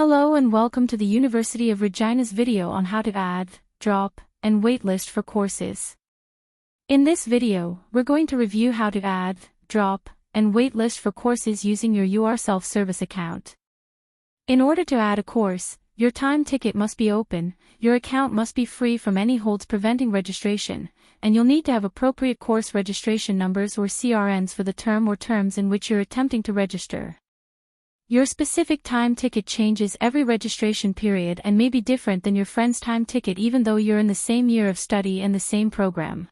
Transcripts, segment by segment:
Hello and welcome to the University of Regina's video on how to add, drop, and waitlist for courses. In this video, we're going to review how to add, drop, and waitlist for courses using your UR self-service account. In order to add a course, your time ticket must be open, your account must be free from any holds preventing registration, and you'll need to have appropriate course registration numbers or CRNs for the term or terms in which you're attempting to register. Your specific time ticket changes every registration period and may be different than your friend's time ticket even though you're in the same year of study and the same program.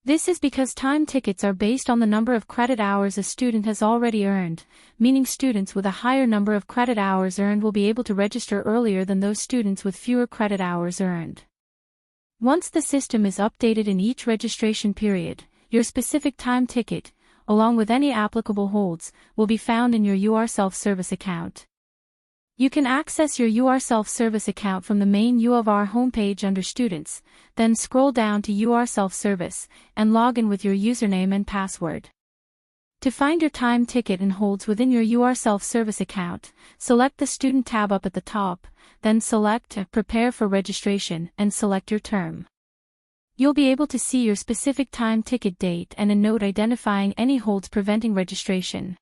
This is because time tickets are based on the number of credit hours a student has already earned, meaning students with a higher number of credit hours earned will be able to register earlier than those students with fewer credit hours earned. Once the system is updated in each registration period, your specific time ticket, along with any applicable holds, will be found in your UR self-service account. You can access your UR self-service account from the main U of R homepage under Students, then scroll down to UR self-service, and log in with your username and password. To find your time ticket and holds within your UR self-service account, select the Student tab up at the top, then select Prepare for Registration and select your term. You'll be able to see your specific time ticket date and a note identifying any holds preventing registration.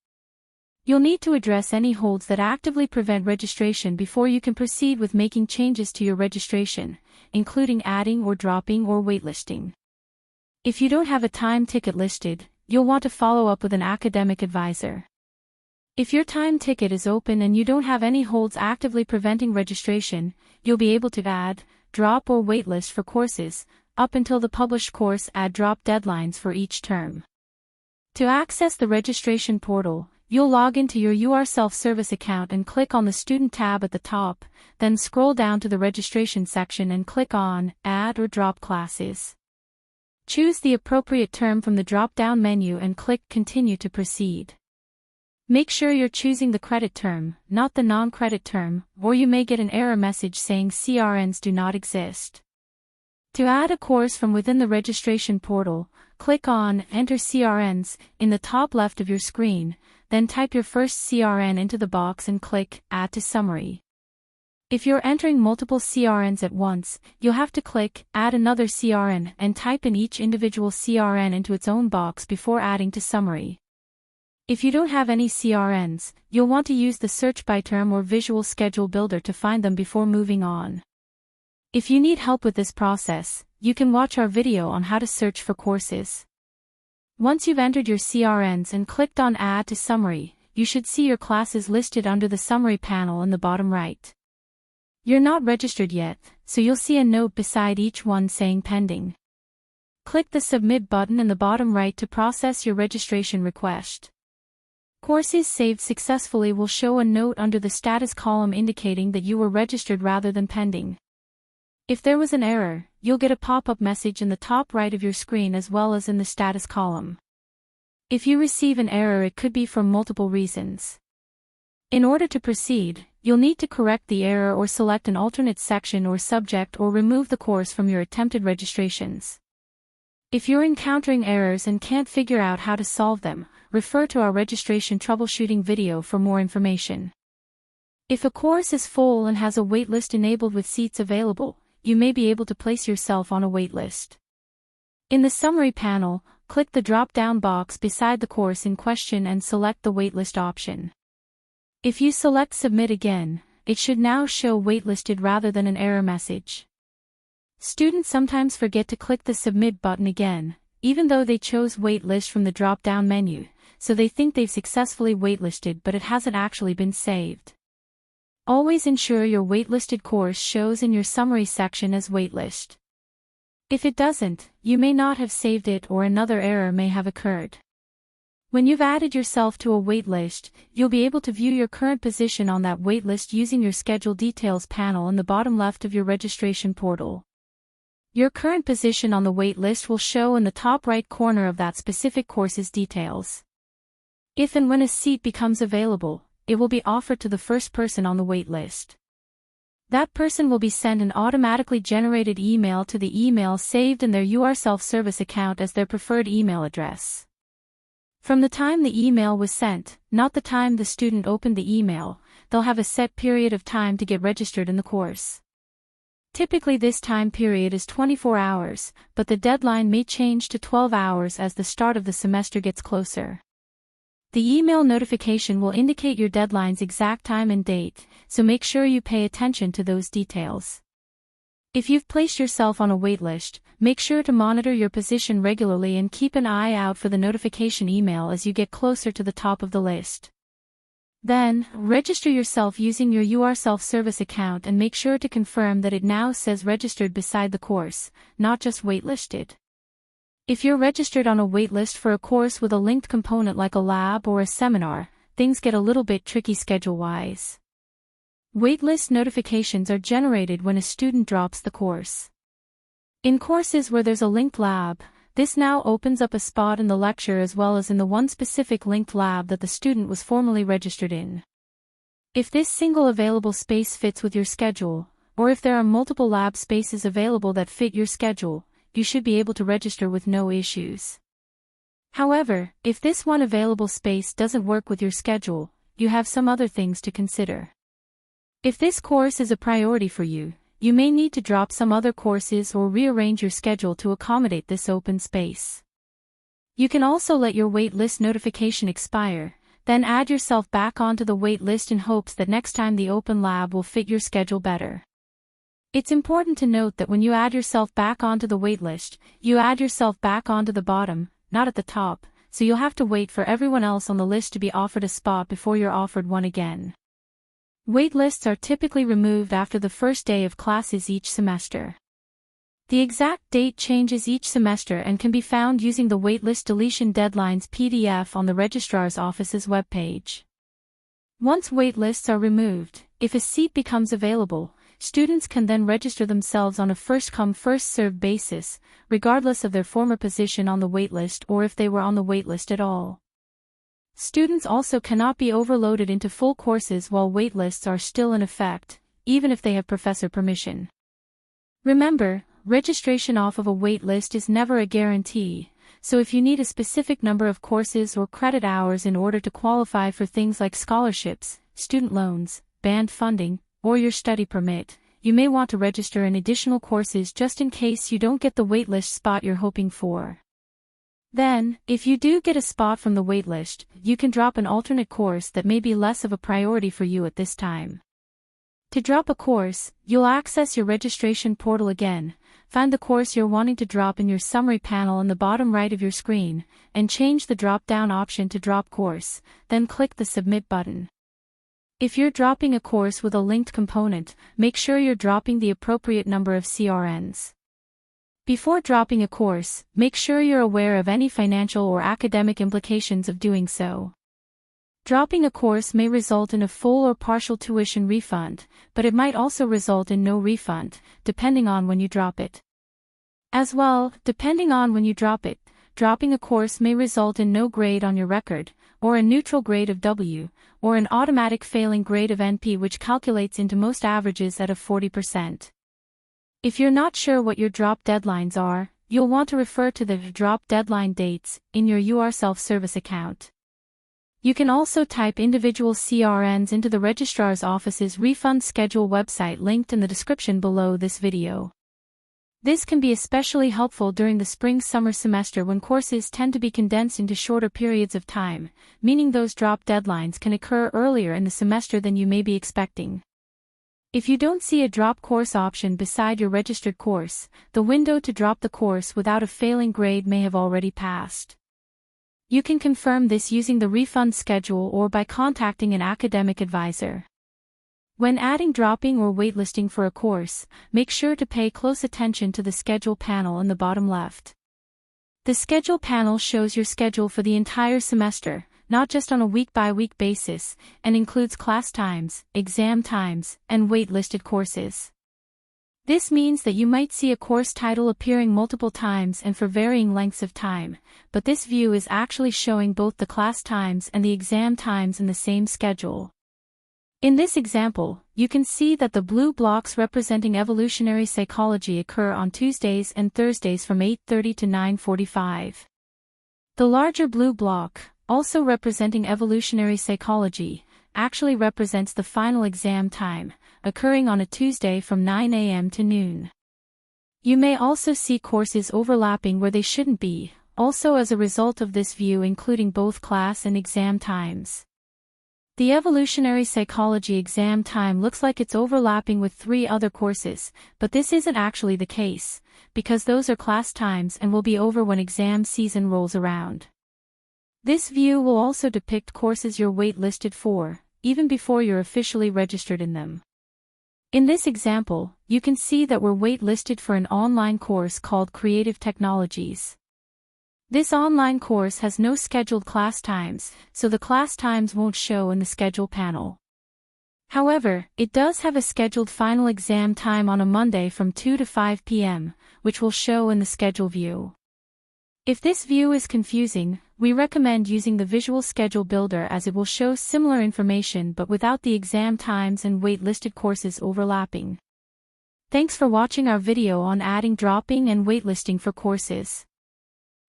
You'll need to address any holds that actively prevent registration before you can proceed with making changes to your registration, including adding or dropping or waitlisting. If you don't have a time ticket listed, you'll want to follow up with an academic advisor. If your time ticket is open and you don't have any holds actively preventing registration, you'll be able to add, drop or waitlist for courses, up until the published course add-drop deadlines for each term. To access the registration portal, you'll log into your UR self-service account and click on the Student tab at the top, then scroll down to the Registration section and click on Add or Drop Classes. Choose the appropriate term from the drop-down menu and click Continue to proceed. Make sure you're choosing the credit term, not the non-credit term, or you may get an error message saying CRNs do not exist. To add a course from within the registration portal, click on Enter CRNs in the top left of your screen, then type your first CRN into the box and click Add to Summary. If you're entering multiple CRNs at once, you'll have to click Add another CRN and type in each individual CRN into its own box before adding to Summary. If you don't have any CRNs, you'll want to use the Search by Term or Visual Schedule Builder to find them before moving on. If you need help with this process, you can watch our video on how to search for courses. Once you've entered your CRNs and clicked on Add to Summary, you should see your classes listed under the Summary panel in the bottom right. You're not registered yet, so you'll see a note beside each one saying Pending. Click the Submit button in the bottom right to process your registration request. Courses saved successfully will show a note under the Status column indicating that you were registered rather than pending. If there was an error, you'll get a pop-up message in the top right of your screen as well as in the status column. If you receive an error, it could be for multiple reasons. In order to proceed, you'll need to correct the error or select an alternate section or subject or remove the course from your attempted registrations. If you're encountering errors and can't figure out how to solve them, refer to our registration troubleshooting video for more information. If a course is full and has a waitlist enabled with seats available, you may be able to place yourself on a waitlist. In the Summary panel, click the drop-down box beside the course in question and select the waitlist option. If you select Submit again, it should now show waitlisted rather than an error message. Students sometimes forget to click the Submit button again, even though they chose Waitlist from the drop-down menu, so they think they've successfully waitlisted but it hasn't actually been saved. Always ensure your waitlisted course shows in your Summary section as waitlist. If it doesn't, you may not have saved it or another error may have occurred. When you've added yourself to a waitlist, you'll be able to view your current position on that waitlist using your Schedule Details panel in the bottom left of your registration portal. Your current position on the waitlist will show in the top right corner of that specific course's details. If and when a seat becomes available, it will be offered to the first person on the wait list. That person will be sent an automatically generated email to the email saved in their UR self-service account as their preferred email address. From the time the email was sent, not the time the student opened the email, they'll have a set period of time to get registered in the course. Typically this time period is 24 hours, but the deadline may change to 12 hours as the start of the semester gets closer. The email notification will indicate your deadline's exact time and date, so make sure you pay attention to those details. If you've placed yourself on a waitlist, make sure to monitor your position regularly and keep an eye out for the notification email as you get closer to the top of the list. Then, register yourself using your UR self-service account and make sure to confirm that it now says registered beside the course, not just waitlisted. If you're registered on a waitlist for a course with a linked component like a lab or a seminar, things get a little bit tricky schedule-wise. Waitlist notifications are generated when a student drops the course. In courses where there's a linked lab, this now opens up a spot in the lecture as well as in the one specific linked lab that the student was formerly registered in. If this single available space fits with your schedule, or if there are multiple lab spaces available that fit your schedule, you should be able to register with no issues. However, if this one available space doesn't work with your schedule, you have some other things to consider. If this course is a priority for you, you may need to drop some other courses or rearrange your schedule to accommodate this open space. You can also let your waitlist notification expire, then add yourself back onto the waitlist in hopes that next time the open lab will fit your schedule better. It's important to note that when you add yourself back onto the waitlist, you add yourself back onto the bottom, not at the top, so you'll have to wait for everyone else on the list to be offered a spot before you're offered one again. Waitlists are typically removed after the first day of classes each semester. The exact date changes each semester and can be found using the waitlist deletion deadlines PDF on the Registrar's Office's webpage. Once waitlists are removed, if a seat becomes available, students can then register themselves on a first-come first-served basis, regardless of their former position on the waitlist or if they were on the waitlist at all. Students also cannot be overloaded into full courses while waitlists are still in effect, even if they have professor permission. Remember, registration off of a waitlist is never a guarantee, so if you need a specific number of courses or credit hours in order to qualify for things like scholarships, student loans, band funding, or your study permit, you may want to register in additional courses just in case you don't get the waitlist spot you're hoping for. Then, if you do get a spot from the waitlist, you can drop an alternate course that may be less of a priority for you at this time. To drop a course, you'll access your registration portal again, find the course you're wanting to drop in your summary panel on the bottom right of your screen, and change the drop-down option to Drop Course, then click the Submit button. If you're dropping a course with a linked component, make sure you're dropping the appropriate number of CRNs. Before dropping a course, make sure you're aware of any financial or academic implications of doing so. Dropping a course may result in a full or partial tuition refund, but it might also result in no refund, depending on when you drop it. As well, depending on when you drop it, dropping a course may result in no grade on your record, or a neutral grade of W, or an automatic failing grade of NP which calculates into most averages at a 40%. If you're not sure what your drop deadlines are, you'll want to refer to the drop deadline dates in your UR self-service account. You can also type individual CRNs into the Registrar's Office's refund schedule website linked in the description below this video. This can be especially helpful during the spring-summer semester when courses tend to be condensed into shorter periods of time, meaning those drop deadlines can occur earlier in the semester than you may be expecting. If you don't see a drop course option beside your registered course, the window to drop the course without a failing grade may have already passed. You can confirm this using the refund schedule or by contacting an academic advisor. When adding dropping or waitlisting for a course, make sure to pay close attention to the schedule panel in the bottom left. The schedule panel shows your schedule for the entire semester, not just on a week-by-week basis, and includes class times, exam times, and waitlisted courses. This means that you might see a course title appearing multiple times and for varying lengths of time, but this view is actually showing both the class times and the exam times in the same schedule. In this example, you can see that the blue blocks representing evolutionary psychology occur on Tuesdays and Thursdays from 8:30 to 9:45. The larger blue block, also representing evolutionary psychology, actually represents the final exam time, occurring on a Tuesday from 9 a.m. to noon. You may also see courses overlapping where they shouldn't be, also as a result of this view including both class and exam times. The evolutionary psychology exam time looks like it's overlapping with 3 other courses, but this isn't actually the case, because those are class times and will be over when exam season rolls around. This view will also depict courses you're waitlisted for, even before you're officially registered in them. In this example, you can see that we're waitlisted for an online course called Creative Technologies. This online course has no scheduled class times, so the class times won't show in the schedule panel. However, it does have a scheduled final exam time on a Monday from 2 to 5 p.m., which will show in the schedule view. If this view is confusing, we recommend using the Visual Schedule Builder as it will show similar information but without the exam times and waitlisted courses overlapping. Thanks for watching our video on adding, dropping, and waitlisting for courses.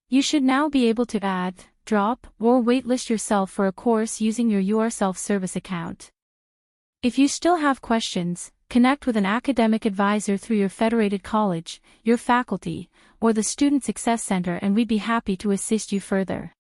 You should now be able to add, drop, or waitlist yourself for a course using your self-service account. If you still have questions, connect with an academic advisor through your federated college, your faculty, or the Student Success Center and we'd be happy to assist you further.